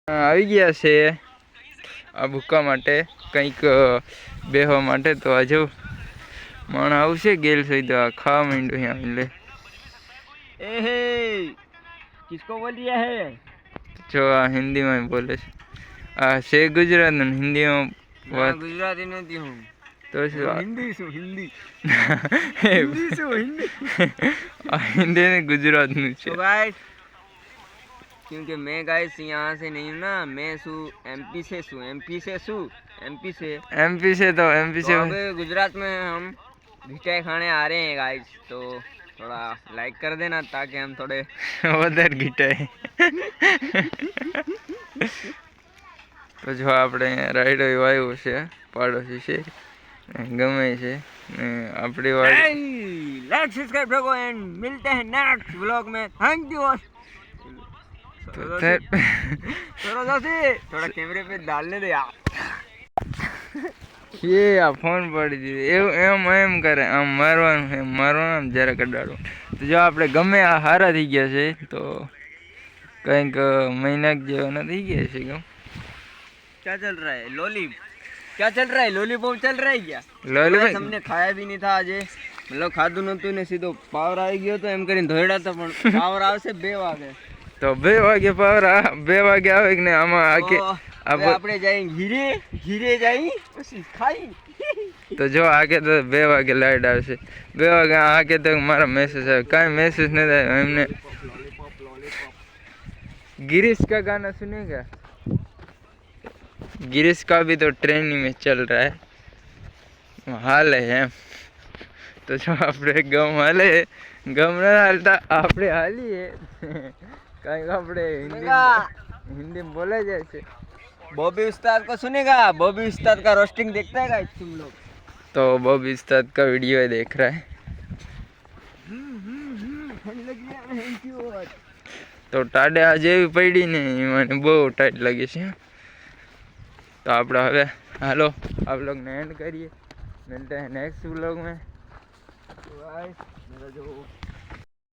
આવી ગયા છે આ ભૂકા માટે કંઈક બેહવા માટે. તો હજુ મણ આવશે ગેલ સહિત ખાવા માંડ્યું અહીંયા લે किसको बोल दिया है જો આ હિન્દીમાં બોલે છે. આ છે ગુજરાત હિન્દીમાં વાત गुजराती नहीं हूँ તો શું हिंदी શું हिंदी हिंदी ने गुजरात નું છે. तो गाइस क्योंकि मैं गाइस यहाँ से नहीं हूँ ना, मैं एमपी से तो अभी गुजरात में हम भिटाई खाने आ रहे हैं गाइस, तो थोड़ा लाइक कर देना ताकि हम थोड़े વધારે ગીટાય. તો જો આપણે રાઈડો આવ્યો છે પાડોશી છે ગમે છે ને આપણી વાડી. लाइक सब्सक्राइब करो एंड मिलते हैं नेक्स्ट व्लॉग में. Thank you. थोड़ा कैमरे पे डालने दे यार. ये આ ફોન પડી દીધું એવું એમ કરે આમ મારવાનું જરા કડાડું. તો જો આપણે ગમે આ હારા થઈ ગયા છે તો કંઈક મહિના જેવાના થઈ ગયા છે. क्या चल रहा है लॉलीपॉप चल रहा है क्या? લોલીપોપ हमने खाया भी नहीं था आज, मतलब खाधું નતું ને સીધો પાવર આવી ગયો તો એમ કરીને ધોયડા તો પણ પાવર આવશે 2 વાગે. તો 2 વાગે પાવર 2 વાગે આવે કે ને આમાં આકે આપણે જઈ ઘીરે જઈ પછી ખાઈ. તો જો આકે તો 2 વાગે લાઈટ આવશે. 2 વાગે આકે તો મારા મેसेज આવે કાંઈ મેसेज नहीं आया हमने. गिरीश का गाना सुनेगा? गिरीश का भी तो ट्रेनिंग में चल रहा है हाल है एम. तो जो આપણે ગમ હાલે ગમ ના હાલતા આપણે હાલીએ કંઈક આપણે हिंदी में बोला जाए से. बॉबी उस्ताद को सुनेगा? बॉबी उस्ताद का रोस्टिंग देखता है गाइस तुम लोग? तो बॉबी उस्ताद का वीडियो देख रहा है. તો ટાડે આજે એવી પડી ને મને બહુ ટાઈટ લાગે છે. તો આપણે હવે હાલો આ વ્લોગને એન્ડ કરીએ. मिलते हैं नेक्स्ट व्लॉग में.